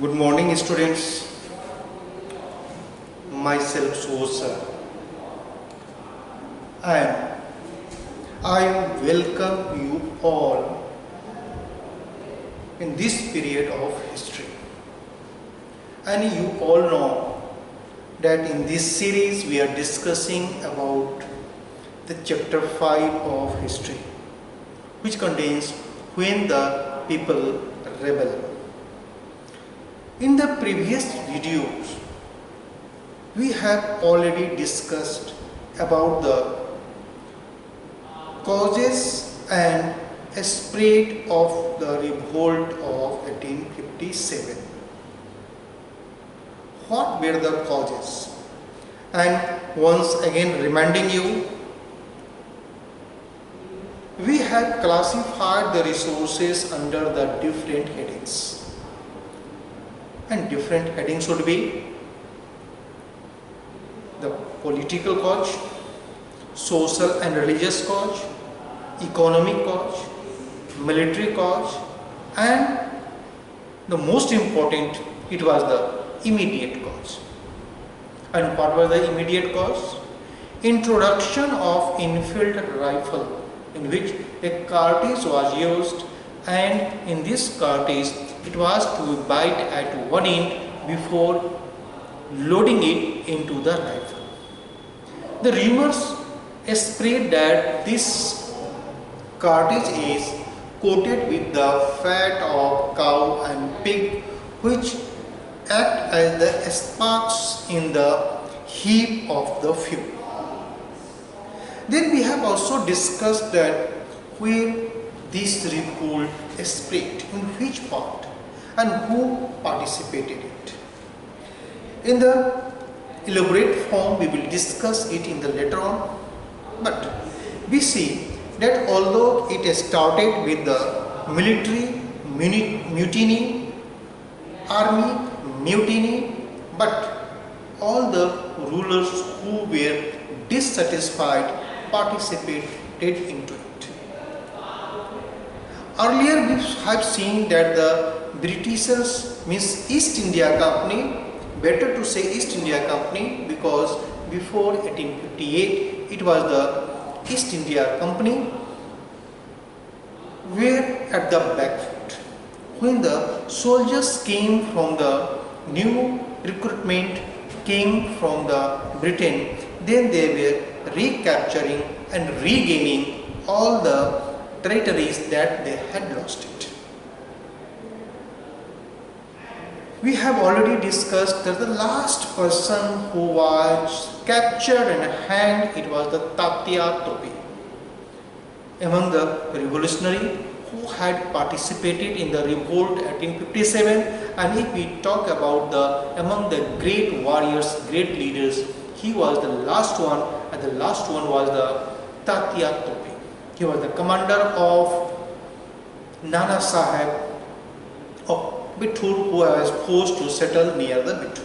Good morning, students. Myself, Sosa, and I welcome you all in this period of history. And you all know that in this series we are discussing about the chapter 5 of history, which contains when the people rebel. In the previous videos, we have already discussed about the causes and spread of the revolt of 1857. What were the causes? And once again reminding you, we have classified the resources under the different headings. And different headings would be the political cause, social and religious cause, economic cause, military cause, and the most important, it was the immediate cause. And what was the immediate cause? Introduction of infield rifle, in which a cartridge was used, and in this cartridge it was to be bite at one end before loading it into the rifle. The rumors spread that this cartridge is coated with the fat of cow and pig, which act as the sparks in the heap of the fuel. Then we have also discussed that where this revolt spread, in which part, and who participated in it. In the elaborate form, we will discuss it in the later on, but we see that although it started with the military mutiny, army mutiny, but all the rulers who were dissatisfied participated into it. Earlier we have seen that the Britishers, means East India Company, better to say East India Company, because before 1858 it was the East India Company, were at the back foot. When the soldiers came from the new recruitment, came from the Britain, then they were recapturing and regaining all the territories that they had lost it. We have already discussed that the last person who was captured and hanged, it was the Tatya Tope, among the revolutionary who had participated in the revolt 1857. And if we talk about among the great warriors, great leaders, he was the last one, and the last one was the Tatya Tope. He was the commander of Nana Sahib of Bithur, who was forced to settle near the Bithur.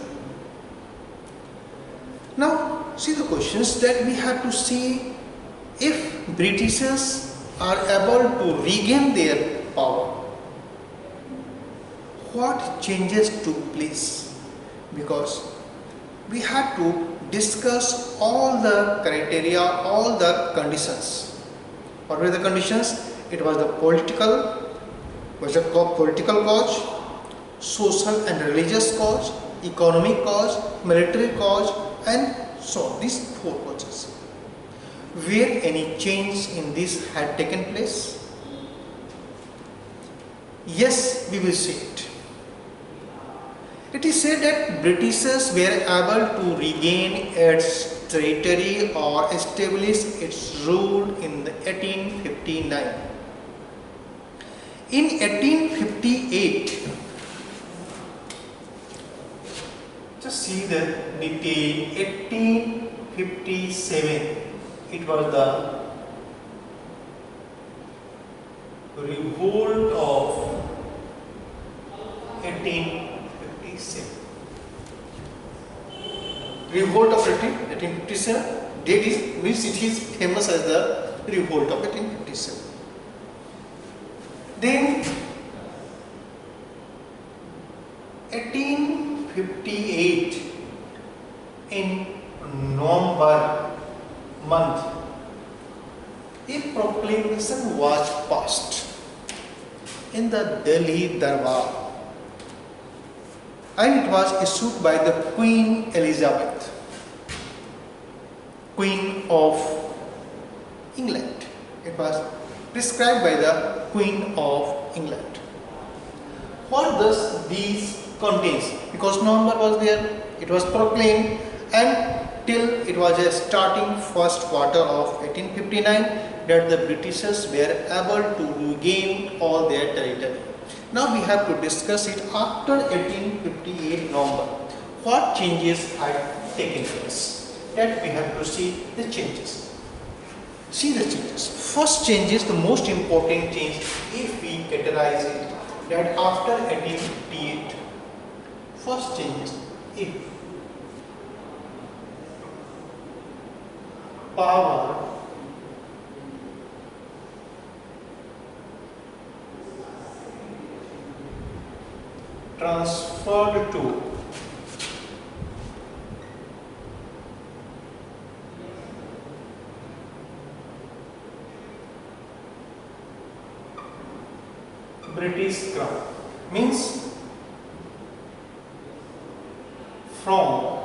Now, see the questions that we have to see. If Britishers are able to regain their power, what changes took place? Because we have to discuss all the criteria, all the conditions. What were the conditions? It was the political cause, social and religious cause, economic cause, military cause, and so on. These four causes. Where any change in this had taken place? Yes, we will see it. It is said that Britishers were able to regain its territory or establish its rule in 1859. In 1858, just see the detail. 1857, it was the revolt of 1857. Revolt of 1857, date is, means it is famous as the revolt of 1857. Then 1858 in November month, a proclamation was passed in the Delhi Darbar, and it was issued by the Queen Elizabeth, Queen of England. It was prescribed by the Queen of England. What does these contains? Because November was there, it was proclaimed, and till it was a starting first quarter of 1859 that the Britishers were able to regain all their territory. Now we have to discuss it after 1858 November. What changes had taken place? That we have to see the changes. See the changes. First change is the most important change if we categorize it, that after 1858, first change is if power transferred to British Crown, means from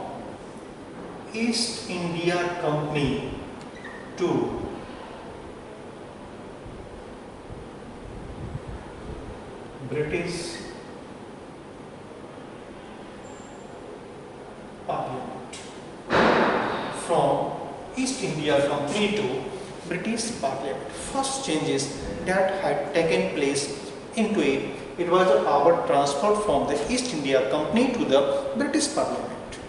East India Company to British Parliament. From East India Company to British Parliament. First changes that had taken place into it was a power transfer from the East India Company to the British Parliament.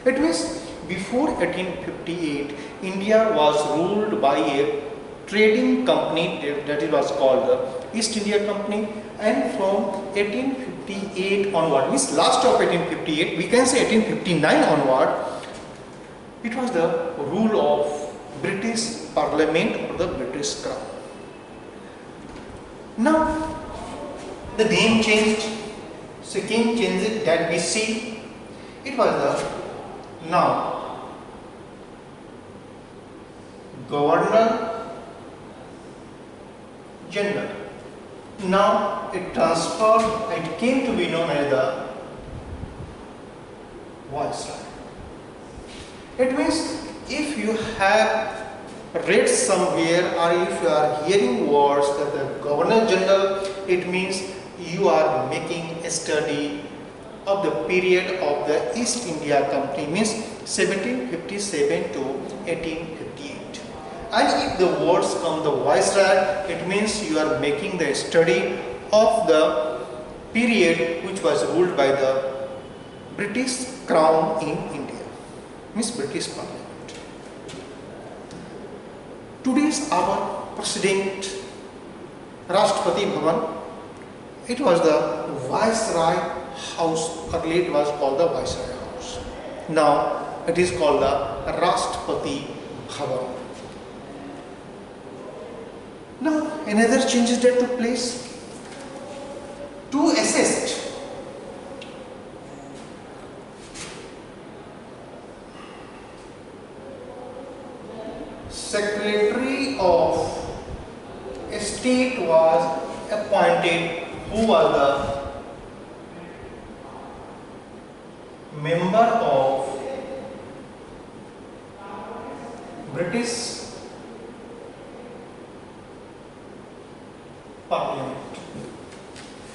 It means before 1858, India was ruled by a trading company that it was called the East India Company, and from 1858 onward, means last of 1858, we can say 1859 onward, it was the rule of British Parliament or the British Crown. Now the name changed. Second change that we see, it was the now Governor General. Now it transferred, it came to be known as the Viceroy. It means if you have read somewhere or if you are hearing words that the Governor General, it means you are making a study of the period of the East India Company, means 1757 to 1858. And if the words come the Viceroy, it means you are making the study of the period which was ruled by the British Crown in India, means British Parliament. Today's our President Rashtrapati Bhavan, it was the Viceroy House. Earlier it was called the Viceroy House. Now it is called the Rashtrapati Bhavan. Now another changes that took place to assist Secretary of State was appointed, who was the member of British Parliament.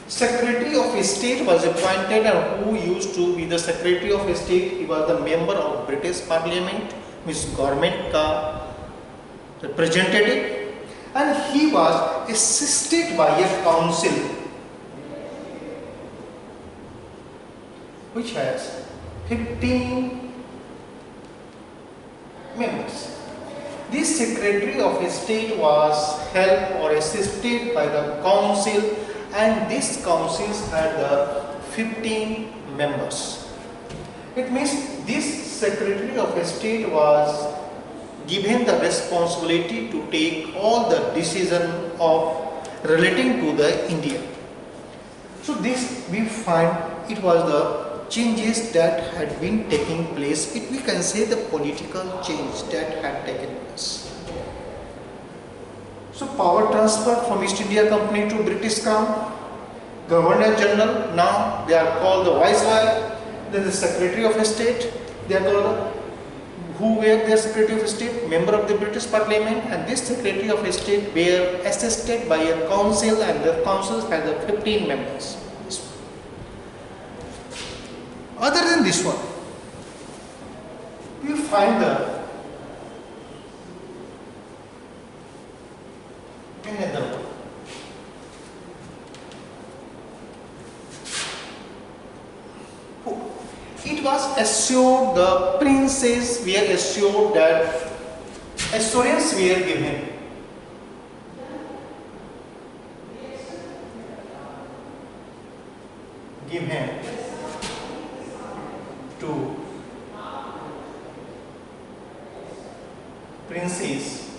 Secretary of State was appointed, and who used to be the Secretary of State? He was the member of British Parliament, means government का representative, and he was assisted by a council which has 15 members. This Secretary of State was helped or assisted by the council, and this council had the 15 members. It means this Secretary of State was given the responsibility to take all the decision of relating to the India. So this we find it was the changes that had been taking place. We can say the political change that had taken place. So power transfer from East India Company to British Crown, Governor General, now they are called the Viceroy, then the Secretary of State, they are called who were their Secretary of State, member of the British Parliament, and this Secretary of State were assisted by a council, and the council had 15 members. Other than this one, you find another one. It was assured, the princes were assured that assurance were given. To princes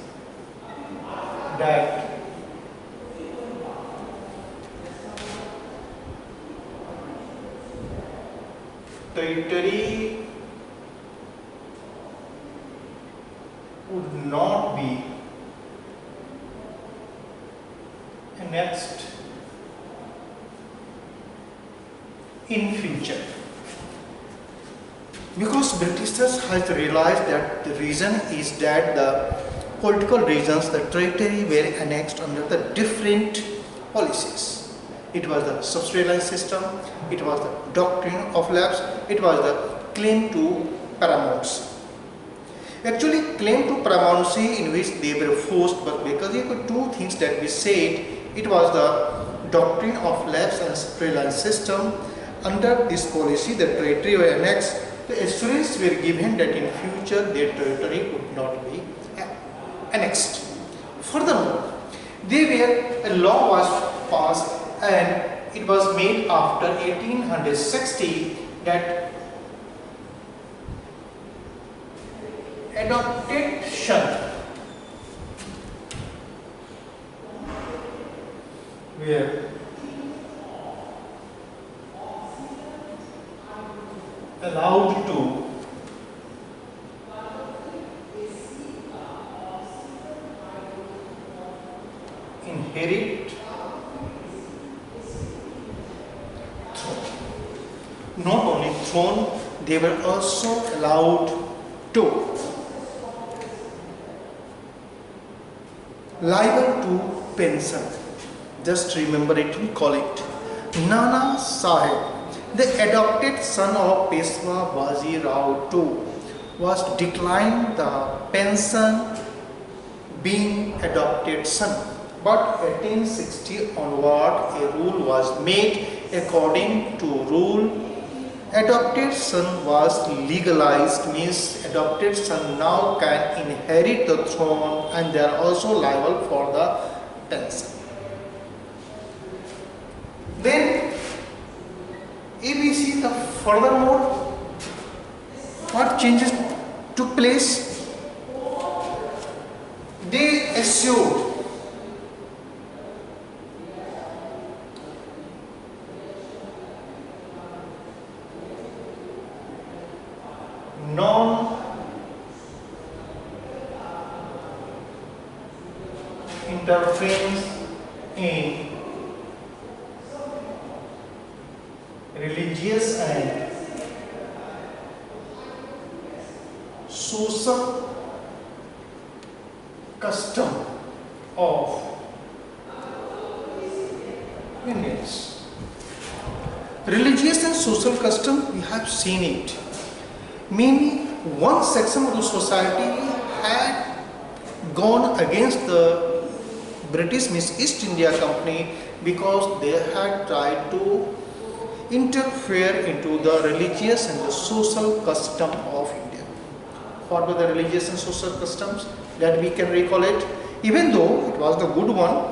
that territory would not be annexed in future. Because Britishers has realized that the reason is that the political reasons, the territory were annexed under the different policies. It was the subservience system, it was the doctrine of lapse, it was the claim to paramountcy. Actually, claim to paramountcy in which they were forced, but because there were two things that we said, it was the doctrine of lapse and subservience system. Under this policy, the territory were annexed. The assurance were given that in future their territory would not be annexed. Furthermore, a law was passed and it was made after 1860 that adoption were allowed to inherit throne. Not only throne, they were also allowed to liable to pension. Just remember it, we call it Nana Sahib, the adopted son of Peshwa Baji Rao II, was declined the pension being adopted son. But 1860 onward, a rule was made. According to rule, adopted son was legalized, means adopted son now can inherit the throne and they are also liable for the pension. Then if we see the furthermore, what changes took place? They assured non-interference in religious and social custom of Indians. Religious and social custom, we have seen it. Meaning one section of the society had gone against the British, means East India Company, because they had tried to interfere into the religious and the social custom of India. What were the religious and social customs that we can recall it? Even though it was the good one,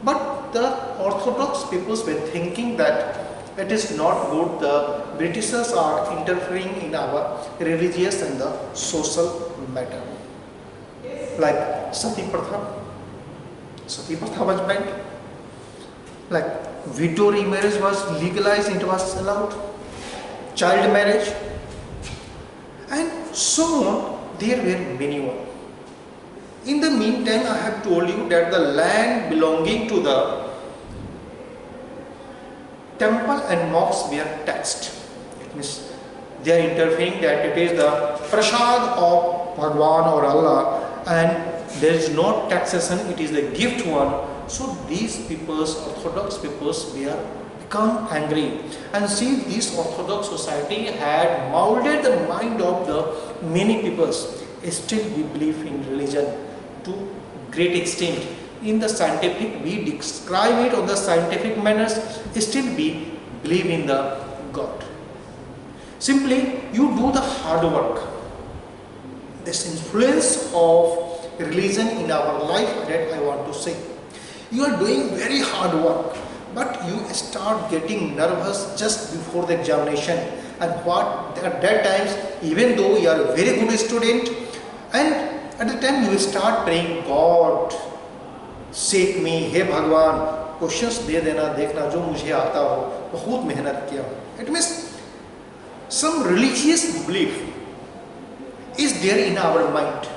but the orthodox peoples were thinking that it is not good, the Britishers are interfering in our religious and the social matter. Like Sati Pratha. Sati Pratha was banned. Like widow remarriage was legalized, it was allowed. child marriage, and so on. There were many more. In the meantime, I have told you that the land belonging to the temple and mosques were taxed. It means they are interfering that it is the prasad of Bhagwan or Allah, and there is no taxation, it is the gift one. So these peoples, orthodox peoples, were become angry, and see, this orthodox society had molded the mind of the many peoples. Still we believe in religion to great extent. In the scientific, we describe it on the scientific manners, still we believe in the God. Simply you do the hard work. This influence of religion in our life, that I want to say. You are doing very hard work, but you start getting nervous just before the examination. And what at that times, even though you are a very good student, and at the time you will start praying, God save me, हे भगवान questions दे देना, देखना जो मुझे आता हो, बहुत मेहनत किया हो. It means some religious belief is there in our mind.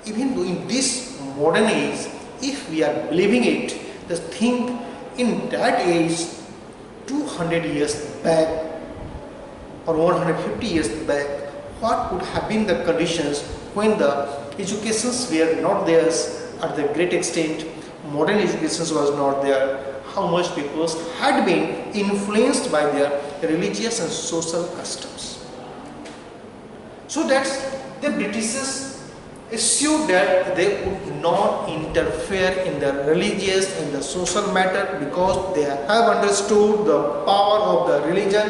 Even though in this modern age, if we are believing it, just think in that age, 200 years back or 150 years back, what would have been the conditions when the educations were not there at the great extent, modern education was not there, how much people had been influenced by their religious and social customs. So that the Britishers assured that they would not interfere in the religious and the social matter, because they have understood the power of the religion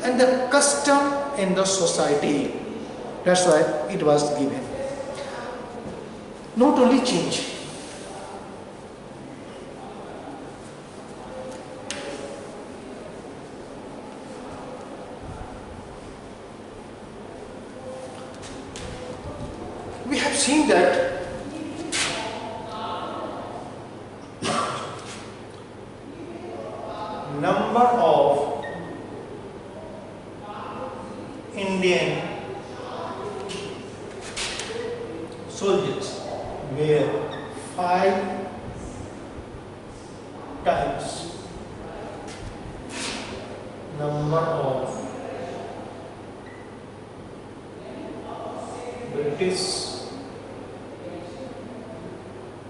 and the custom in the society. That's why it was given. Not only change. We have seen that number of Indian soldiers were 5 times number of British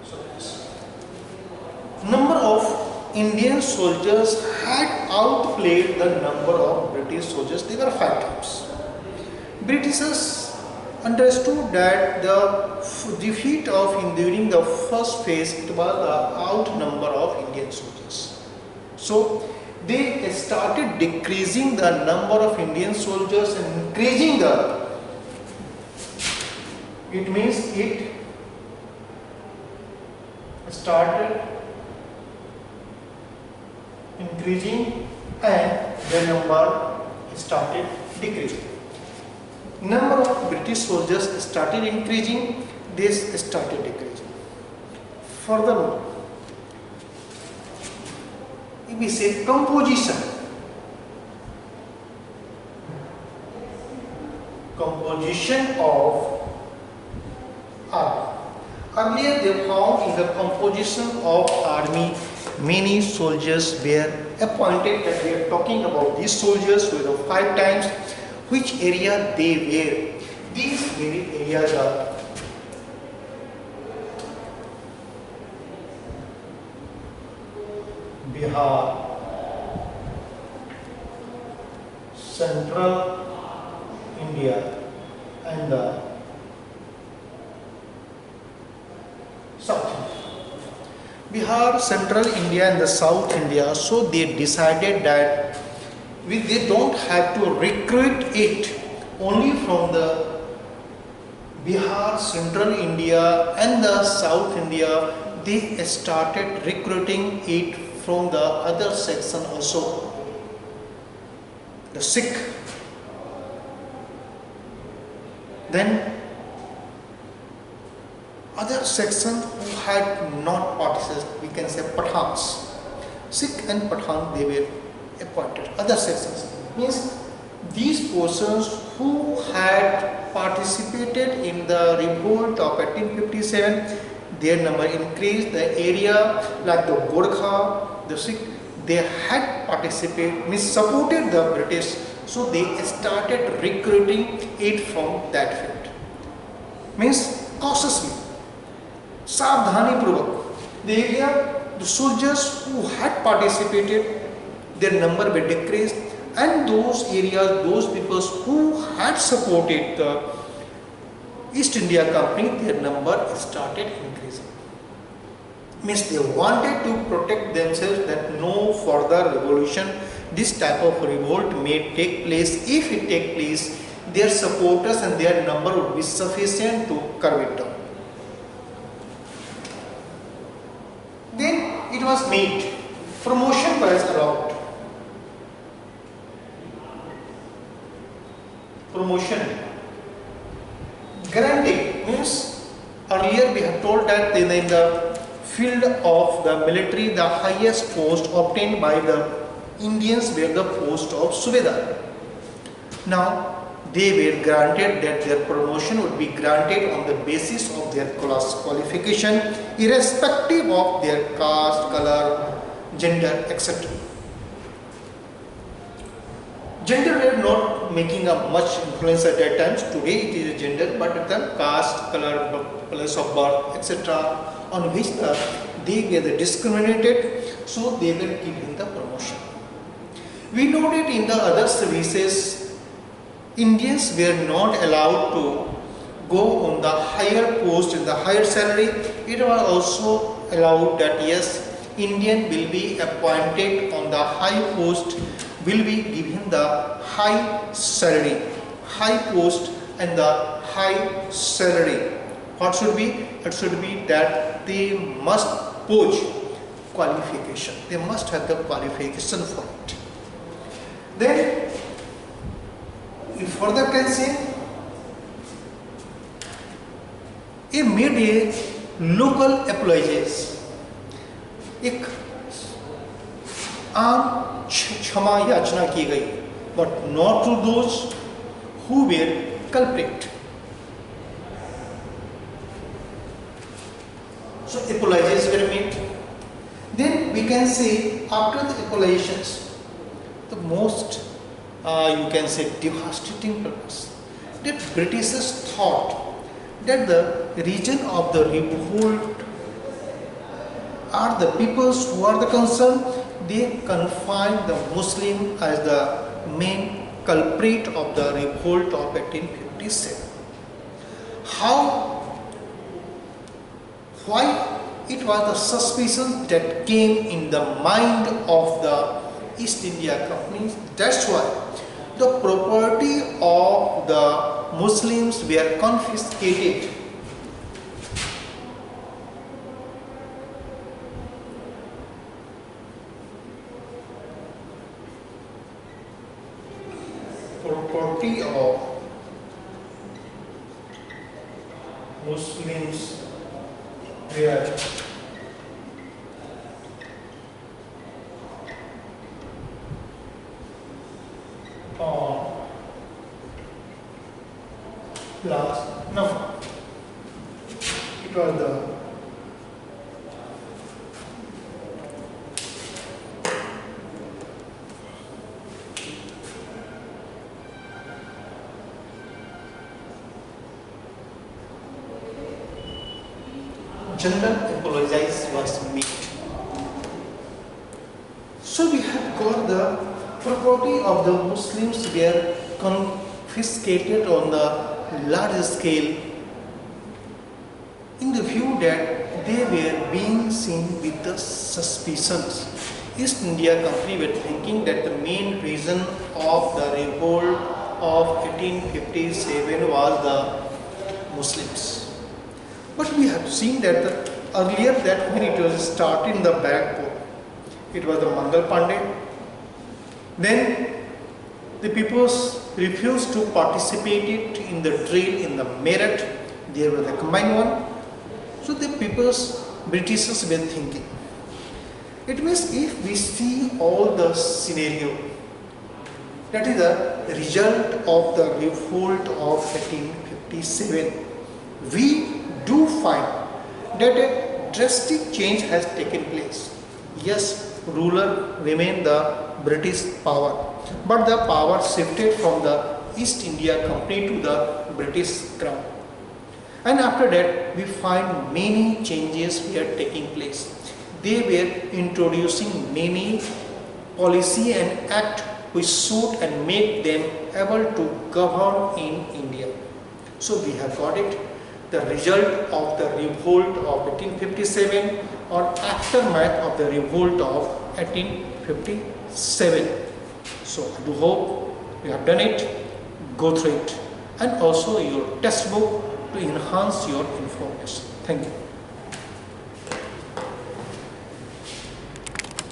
soldiers. Number of Indian soldiers had outplayed the number of British soldiers. They were 5 times. Britishers understood that the defeat of during the first phase, it was the outnumber of Indian soldiers. So they started decreasing the number of Indian soldiers and increasing the, it means it started increasing and the number started decreasing. Number of British soldiers started increasing, this started decreasing. Furthermore, if we say composition of army. Earlier they found in the composition of army many soldiers were appointed, that we are talking about these soldiers who were 5 times, which area they were. These very areas are Bihar, Central India and the South India. Bihar, Central India and the South India, so they decided that they don't have to recruit it only from the Bihar, Central India and the South India. They started recruiting it from the other section also, the Sikh. Then other section who had not participated, we can say Pathans. Sikh and Pathan, they were appointed. Other sections means these persons who had participated in the revolt of 1857, their number increased. The area like the Gorkha, the Sikh, they had participated, means supported the British, so they started recruiting it from that field. Means cautiously, savdhani purvak, the area, the soldiers who had participated, their number were decreased, and those areas, those peoples who had supported the East India Company, their number started increasing. Means they wanted to protect themselves that no further revolution, this type of revolt may take place. If it take place, their supporters and their number would be sufficient to curb it down. Then it was made, promotion was allowed. Promotion. Granting means earlier we have told that in the field of the military, the highest post obtained by the Indians were the post of Subedar. Now they were granted that their promotion would be granted on the basis of their class qualification, irrespective of their caste, color, gender, etc. Gender were not making a much influence at that time. Today it is gender, but the caste, color, place of birth, etc., on which they were discriminated, so they were given the promotion. We know that in the other services, Indians were not allowed to go on the higher post in the higher salary. It was also allowed that yes, Indian will be appointed on the high post, will be given the high salary, high post and the high salary. What should be? It should be that they must poach qualification. They must have the qualification for it. Then, we further can say, ये made a local apologies. एक आम क्षमा याचना की गई, but not to those who were culprit. So apologies were made. Then we can say after the apologies, the most you can say devastating purpose, that Britishers thought that the region of the revolt are the peoples who are the concerned. They confined the Muslim as the main culprit of the revolt of 1857. How? Why? It was the suspicion that came in the mind of the East India Company. That's why the property of the Muslims were confiscated. Property of Muslims were on last number. It was the general apologize was made. So we have got the property of the Muslims were confiscated on the large scale in the view that they were being seen with the suspicions. East India Company were thinking that the main reason of the revolt of 1857 was the Muslims. But we have seen that earlier that when it was started in the Barrackpur, it was the Mangal Pandey. Then the peoples refused to participate in the drill in the Meerut. There was the combined one. So the peoples, Britishers were thinking. It means if we see all the scenario, That is the result of the revolt of 1857. We do find that a drastic change has taken place. Yes, ruler remained the British power, but the power shifted from the East India Company to the British Crown. And after that, we find many changes were taking place. They were introducing many policy and act which suit and make them able to govern in India. So we have got it, the result of the revolt of 1857 or aftermath of the revolt of 1857. So I do hope you have done it, go through it, and also your textbook to enhance your information. Thank you.